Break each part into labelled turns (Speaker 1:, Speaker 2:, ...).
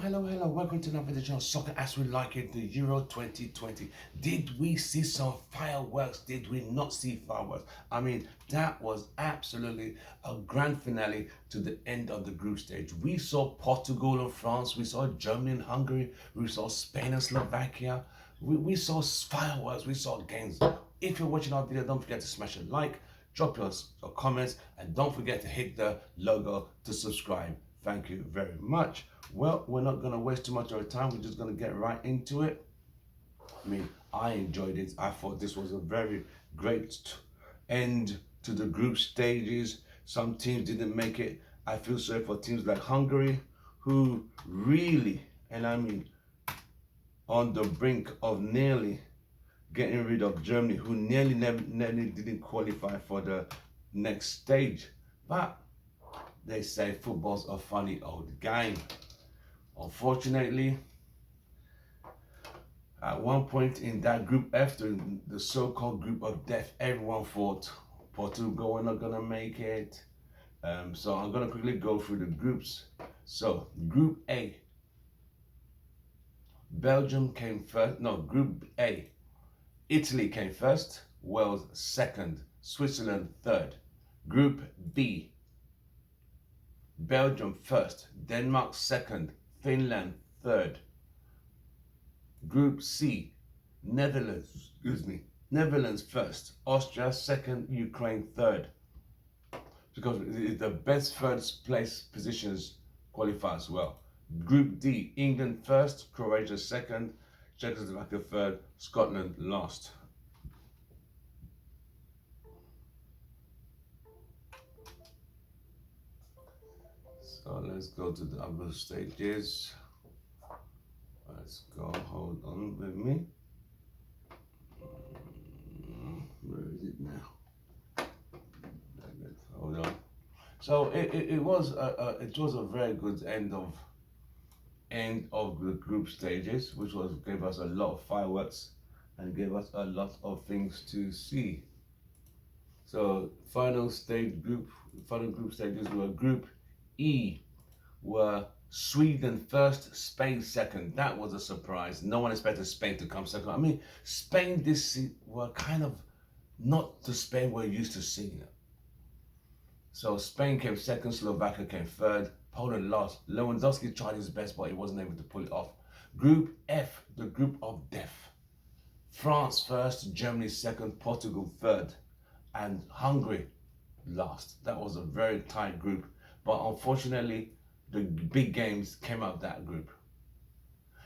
Speaker 1: Hello. Welcome to another edition of Soccer As We Like It, the Euro 2020. Did we see some fireworks? Did we not see fireworks? I mean, that was absolutely a grand finale to the end of the group stage. We saw Portugal and France, we saw Germany and Hungary, we saw Spain and Slovakia. We saw fireworks, we saw games. If you're watching our video, don't forget to smash a like, drop your comments, and don't forget to hit the logo to subscribe. Thank you very much. Well, we're not going to waste too much of our time. We're just going to get right into it. I mean, I enjoyed it. I thought this was a very great end to the group stages. Some teams didn't make it. I feel sorry for teams like Hungary, who really, and I mean, on the brink of nearly getting rid of Germany, who nearly didn't qualify for the next stage. But they say football's a funny old game. Unfortunately, at one point in that group F, the so-called group of death, everyone thought Portugal were not gonna make it. So I'm gonna quickly go through the groups. So Group A, Belgium came first. No, Group A, Italy came first, Wales second, Switzerland third. Group B, Belgium first, Denmark second, Finland third. Group C, Netherlands first, Austria second, Ukraine third. Because the best first place positions qualify as well. Group D, England first, Croatia second, Czechoslovakia third, Scotland last. So let's go to the other stages. Let's go, hold on with me. Where is it now? Hold on. So it was a very good end of the group stages, which gave us a lot of fireworks and gave us a lot of things to see. So final group stages were Group E, were Sweden first, Spain second. That was a surprise. No one expected Spain to come second. I mean, Spain this were kind of not the Spain we're used to seeing. So Spain came second, Slovakia came third, Poland lost. Lewandowski tried his best, but he wasn't able to pull it off. Group F, the group of death. France first, Germany second, Portugal third, and Hungary last. That was a very tight group. But unfortunately, the big games came out of that group.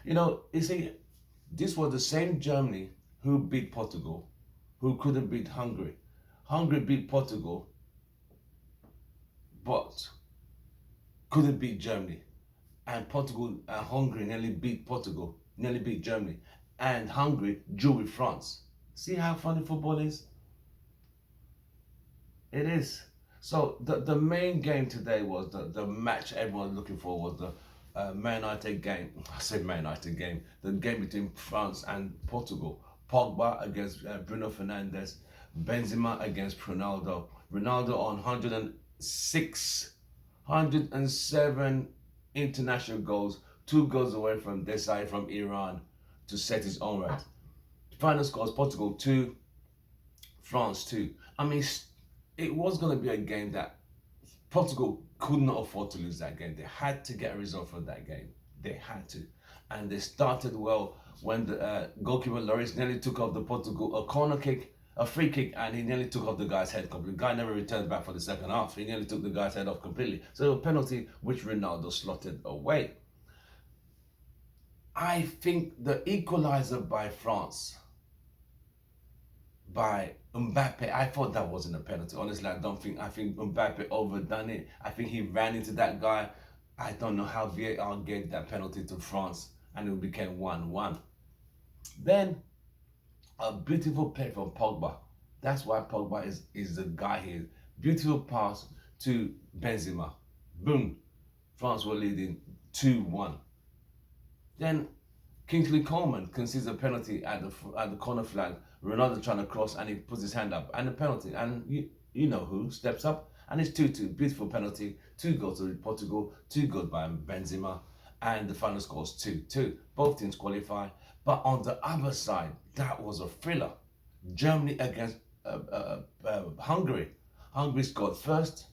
Speaker 1: You know, you see, this was the same Germany who beat Portugal, who couldn't beat Hungary. Hungary beat Portugal, but couldn't beat Germany. And Portugal and Hungary nearly beat Germany. And Hungary drew with France. See how funny football is? It is. So the main game today was the match everyone was looking for was the Man United game. I said Man United game. The game between France and Portugal. Pogba against Bruno Fernandes. Benzima against Ronaldo. Ronaldo on 107 international goals. 2 goals away from Desai from Iran to set his own record. Final scores: Portugal 2, France 2. I mean, it was going to be a game that Portugal could not afford to lose that game. They had to get a result from that game. They had to. And they started well when the goalkeeper Lloris nearly took off the Portugal a free kick, and he nearly took off the guy's head completely. The guy never returned back for the second half. He nearly took the guy's head off completely. So a penalty which Ronaldo slotted away. I think the equaliser by France, by Mbappe, I thought that wasn't a penalty. Honestly, I think Mbappe overdone it. I think he ran into that guy. I don't know how VAR gave that penalty to France, and it became 1-1. Then a beautiful play from Pogba. That's why Pogba is the guy here. Beautiful pass to Benzima. Boom. France were leading 2-1. Then Kingsley Coman concedes a penalty at the corner flag. Ronaldo trying to cross, and he puts his hand up, and the penalty. And you know who steps up, and it's 2-2. Beautiful penalty. 2 goals to Portugal, 2 goals by Benzima, and the final score is 2-2. Both teams qualify. But on the other side, that was a thriller. Germany against Hungary. Hungary scored first.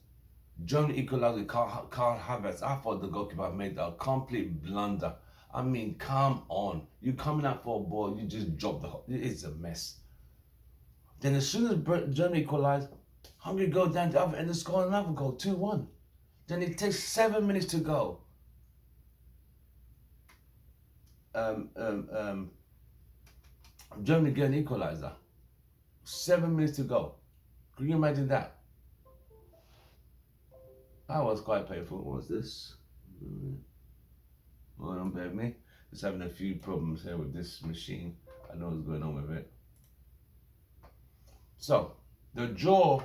Speaker 1: Germany equalized with Karl Havertz. I thought the goalkeeper made a complete blunder. I mean, come on. You coming out for a ball, you just drop the... It's a mess. Then as soon as Germany equalized, Hungary go down the other end and score another goal, 2-1. Then it takes 7 minutes to go. Germany get an equalizer. 7 minutes to go. Can you imagine that? That was quite painful. What was this? Hold on, bear with me. Just having a few problems here with this machine. I know what's going on with it. So, the draw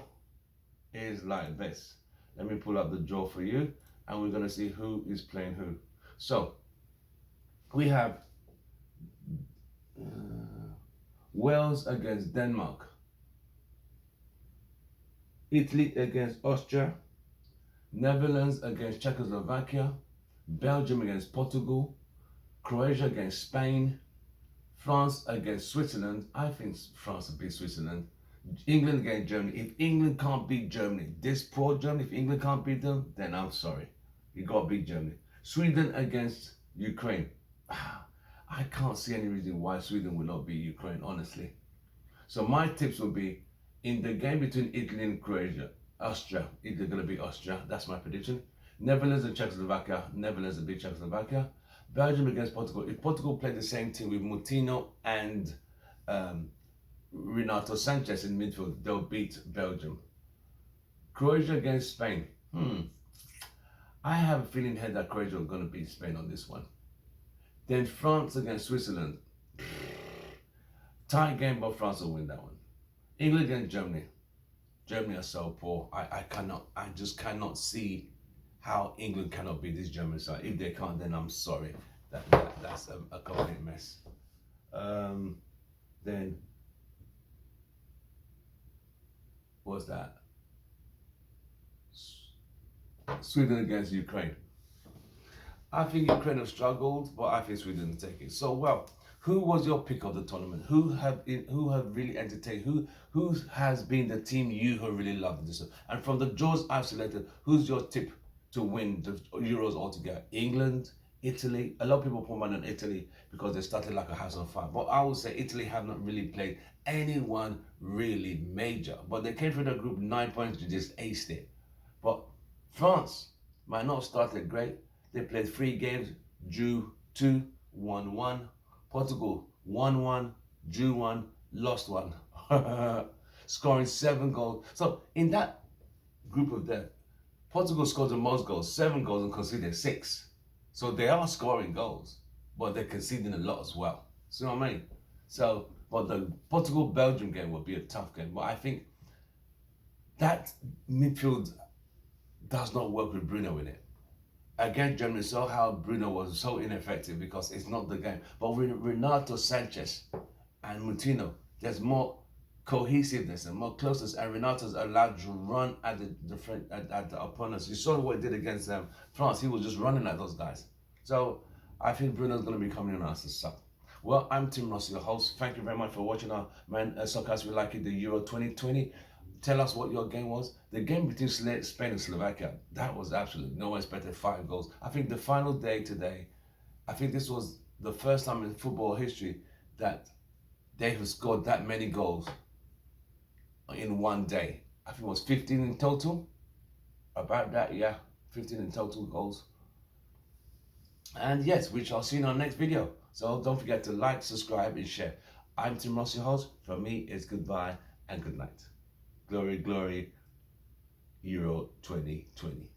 Speaker 1: is like this. Let me pull up the draw for you, and we're going to see who is playing who. So, we have Wales against Denmark, Italy against Austria, Netherlands against Czechoslovakia, Belgium against Portugal, Croatia against Spain, France against Switzerland. I think France will beat Switzerland. England against Germany. If England can't beat Germany, this poor Germany, if England can't beat them, then I'm sorry. You got to beat Germany. Sweden against Ukraine. I can't see any reason why Sweden will not beat Ukraine, honestly. So my tips will be, in the game between Italy and Croatia, Austria, Italy going to beat Austria. That's my prediction. Netherlands and Czechoslovakia. Netherlands will beat Czechoslovakia. Belgium against Portugal. If Portugal play the same team with Moutinho and Renato Sanchez in midfield, they'll beat Belgium. Croatia against Spain. I have a feeling here that Croatia are going to beat Spain on this one. Then France against Switzerland. Tight game, but France will win that one. England against Germany. Germany are so poor. I just cannot see how England cannot beat this German side. If they can't, then I'm sorry. That's a complete mess. Then what's that? Sweden against Ukraine. I think Ukraine have struggled, but I think Sweden will take it. So, well, who was your pick of the tournament? Who have really entertained? Who has been the team you have really loved this? And from the draws I've selected, who's your tip to win the Euros altogether? England, Italy. A lot of people put money on Italy because they started like a house on fire. But I would say Italy have not really played anyone really major. But they came through the group 9 points to just ace it. But France might not have started great. They played 3 games, drew 2, won 1. Portugal won 1, drew 1, lost 1. Scoring 7 goals. So in that group of them, Portugal scored the most goals, 7 goals, and conceded 6. So they are scoring goals, but they're conceding a lot as well. See what I mean? So, but the Portugal-Belgium game will be a tough game. But I think that midfield does not work with Bruno in it. Again, Germany saw how Bruno was so ineffective because it's not the game. But with Renato Sanchez and Moutinho, there's more cohesiveness and more closeness, and Renato's allowed to run at the opponents. You saw what he did against France. He was just running at those guys. So I think Bruno's going to be coming in as a sub. Well, I'm Tim Ross, your host. Thank you very much for watching our soccer as we like it, the Euro 2020. Tell us what your game was. The game between Spain and Slovakia, that was absolutely, no one expected 5 goals. I think the final day today, I think this was the first time in football history that they have scored that many goals in one day. I think it was 15 in total. About that, yeah. 15 in total goals. And yes, we shall see you in our next video. So don't forget to like, subscribe, and share. I'm Tim Ross, your host. From me, it's goodbye and good night. Glory, glory, Euro 2020.